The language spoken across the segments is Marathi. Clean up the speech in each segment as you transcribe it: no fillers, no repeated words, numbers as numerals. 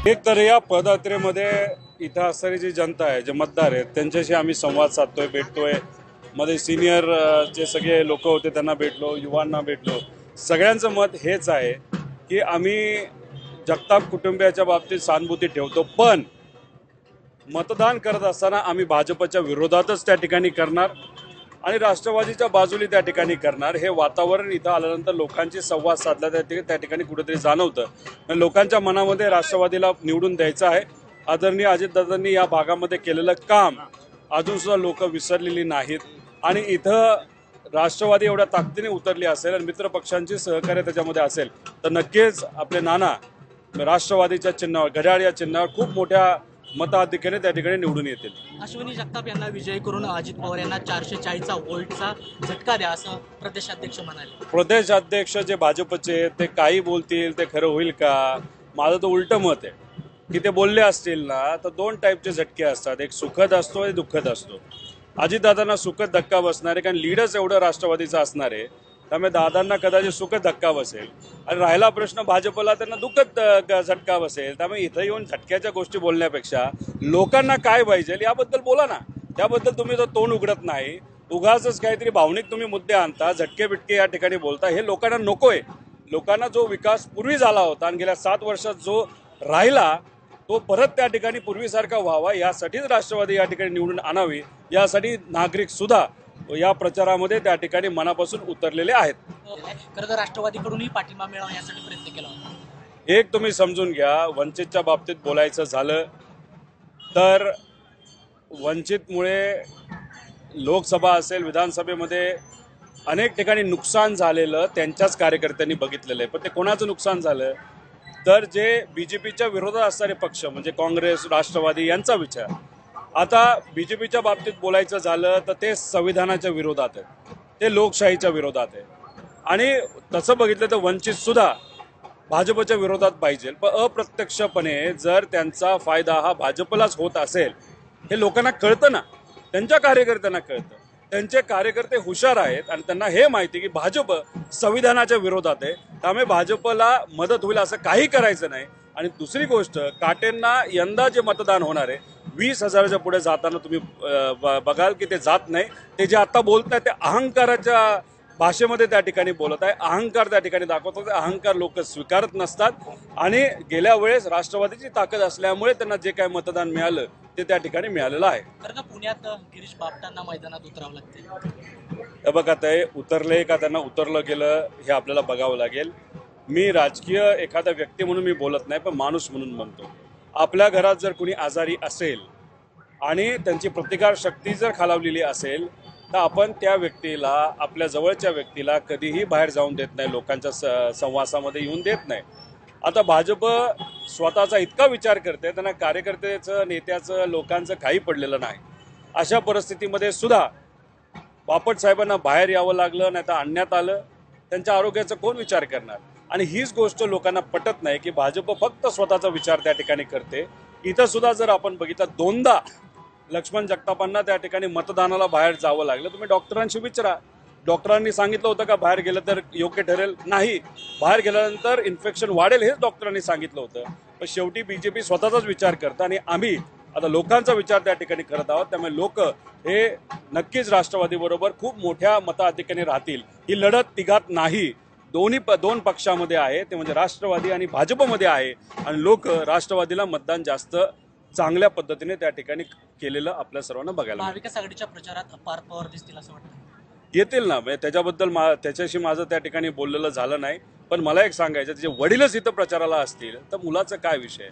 एक तर या पदयात्रेमध्ये इथं असणारी जी जनता आहे, जे मतदार आहेत, त्यांच्याशी आम्ही संवाद साधतोय, भेटतोय. मध्ये सिनियर जे सगळे लोक होते त्यांना भेटलो, युवांना भेटलो. सगळ्यांचं मत हेच आहे की आम्ही जगताप कुटुंबियाच्या बाबतीत सहानुभूती ठेवतो, पण मतदान करत असताना आम्ही भाजपच्या विरोधातच त्या ठिकाणी करणार आणि राष्ट्रवादीच्या बाजूने त्या ठिकाणी करणार. हे वातावरण इथं आल्यानंतर लोकांची संवाद साधला त्या ठिकाणी कुठेतरी जाणवतं. लोकांच्या मनामध्ये राष्ट्रवादीला निवडून द्यायचं आहे. आदरणीय अजितदादांनी या भागामध्ये केलेलं काम अजून सुद्धा लोक विसरलेली नाहीत आणि इथं राष्ट्रवादी एवढ्या ताकदीने उतरली असेल आणि मित्र पक्षांचे सहकार्य त्याच्यामध्ये असेल तर नक्कीच आपले नाना राष्ट्रवादीच्या चिन्हावर, घड्याळ या चिन्हावर खूप मोठ्या मताधिक्याने त्या ठिकाणी निवडून येतील. अश्विनी जगताप यांना विजयी करून अजित पवार यांना 440चा वोल्टचा झटका द्या असं प्रदेशाध्यक्ष म्हणाले. प्रदेशाध्यक्ष जे भाजपचे ते काही बोलतील ते खरं होईल का? माझं तर उलट मत आहे की ते बोलले असतील ना तर दोन टाईपचे झटके असतात, एक सुखद असतो एक दुःखद असतो. अजितदादांना सुखद धक्का बसणार आहे कारण लीडच एवढं राष्ट्रवादीचं असणार आहे, त्यामुळे दादांना कदाचित सुखद धक्का बसेल आणि राहिला प्रश्न भाजपला त्यांना दुःखद झटका बसेल. त्यामुळे इथं येऊन झटक्याच्या गोष्टी बोलण्यापेक्षा लोकांना काय पाहिजे याबद्दल बोला ना. त्याबद्दल तुम्ही तर तोंड उघडत नाही, उगाचच काहीतरी भावनिक तुम्ही मुद्दे आणता, झटके बिटके या ठिकाणी बोलता. हे लोकांना नकोय. लोकांना जो विकास पूर्वी झाला होता आणि गेल्या 7 वर्षात जो राहिला तो परत त्या ठिकाणी पूर्वीसारखा व्हावा यासाठीच राष्ट्रवादी या ठिकाणी निवडून आणावी, यासाठी नागरिक सुद्धा या प्रचारामध्ये त्या ठिकाणी मनापासून उतरलेले आहेत. खरं तर राष्ट्रवादीकडूनही पाठिंबा मिळावा यासाठी प्रयत्न केला होता. एक तुम्ही समजून घ्या, वंचितच्या बाबतीत बोलायचं झालं तर वंचितमुळे लोकसभा असेल विधानसभेमध्ये अनेक ठिकाणी नुकसान झालेलं त्यांच्याच कार्यकर्त्यांनी बघितलेलं आहे. पण ते कोणाचं नुकसान झालं तर जे बीजेपीच्या विरोधात असणारे पक्ष म्हणजे काँग्रेस, राष्ट्रवादी यांचा विचार. आता बीजेपीच्या बाबतीत बोलायचं झालं तर ते संविधानाच्या विरोधात आहे, ते लोकशाहीच्या विरोधात आहे आणि तसं बघितलं तर वंचित सुद्धा भाजपच्या विरोधात पाहिजे. पण अप्रत्यक्षपणे जर त्यांचा फायदा हा भाजपलाच होत असेल हे लोकांना कळतं ना, त्यांच्या कार्यकर्त्यांना कळतं. त्यांचे कार्यकर्ते हुशार आहेत आणि त्यांना हे माहिती की भाजप संविधानाच्या विरोधात आहे, त्यामुळे भाजपला मदत होईल असं काही करायचं नाही. आणि दुसरी गोष्ट, काटेंना यंदा जे मतदान होणार आहे 20,000च्या पुढे जाताना तुम्ही बघाल की ते जात नाही. ते जे आता बोलत आहे ते अहंकाराच्या भाषेमध्ये त्या ठिकाणी बोलत आहे, अहंकार त्या ठिकाणी दाखवतात. अहंकार लोक स्वीकारत नसतात आणि गेल्या वेळेस राष्ट्रवादीची ताकद असल्यामुळे त्यांना जे काही मतदान मिळालं ते त्या ठिकाणी मिळालेलं आहे. कारण पुण्यात गिरीश बापटांना मैदानात उतरावं लागते. हे बघा, ते उतरले का त्यांना उतरलं गेलं हे आपल्याला बघावं लागेल. मी राजकीय एखादा व्यक्ती म्हणून मी बोलत नाही, पण माणूस म्हणून म्हणतो. आपल्या घरात जर कुणी आजारी असेल आणि त्यांची प्रतिकार शक्ती जर खालावलेली असेल तर आपण त्या व्यक्तीला, आपल्या जवळच्या व्यक्तीला कधीही बाहेर जाऊन देत नाही, लोकांच्या संवासामध्ये येऊन देत नाही. आता भाजप स्वतःचा इतका विचार करते, त्यांना कार्यकर्त्याचं, नेत्याचं, लोकांचं काही पडलेलं नाही. अशा परिस्थितीमध्ये सुद्धा बापट साहेबांना बाहेर यावं लागलं, नाही तर आणण्यात आलं. त्यांच्या आरोग्याचा कोण विचार करणार? आणि हीच गोष्ट लोकांना पटत नाही की भाजप फक्त स्वतःचा विचार त्या ठिकाणी करते. इथं सुद्धा जर आपण बघितलं 2दा लक्ष्मण जगतापांना त्या ठिकाणी मतदानाला बाहेर जावं लागलं. तुम्ही डॉक्टरांशी विचारा, डॉक्टरांनी सांगितलं होतं का बाहेर गेलं तर योग्य ठरेल? नाही. बाहेर गेल्यानंतर इन्फेक्शन वाढेल हेच डॉक्टरांनी सांगितलं होतं. पण शेवटी बीजेपी स्वतःचाच विचार करतं आणि आम्ही आता लोकांचा विचार त्या ठिकाणी करत आहोत. त्यामुळे लोक हे नक्कीच राष्ट्रवादी बरोबर खूप मोठ्या मताधिक्याने राहतील. ही लढत तिघात नाही, दोन पक्षामध्ये आहे, ते म्हणजे राष्ट्रवादी आणि भाजपमध्ये आहे आणि लोक राष्ट्रवादीला मतदान जास्त चांगल्या पद्धतीने त्या ठिकाणी केलेलं आपल्या सर्वांना बघायला. महाविकास आघाडीच्या प्रचारात पार्थ पवार दिसतील असं वाटतं? येतील ना, त्याच्याबद्दल त्याच्याशी माझं त्या ठिकाणी बोललेलं झालं नाही. पण मला एक सांगायचं, त्याचे वडीलच इथं प्रचाराला असतील तर मुलाचा काय विषय?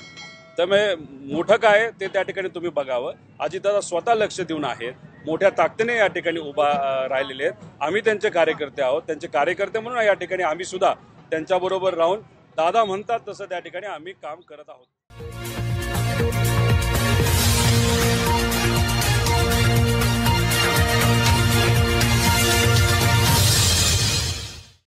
त्यामुळे मोठं काय ते त्या ठिकाणी तुम्ही बघावं. अजितदादा स्वतः लक्ष देऊन आहेत, मोठ्या ताकदीने या ठिकाणी उभा राहिलेले आहेत. आम्ही त्यांचे कार्यकर्ते आहोत, त्यांचे कार्यकर्ते म्हणून या ठिकाणी आम्ही सुद्धा त्यांच्याबरोबर राहून दादा म्हणतात तसं त्या ठिकाणी आम्ही काम करत आहोत.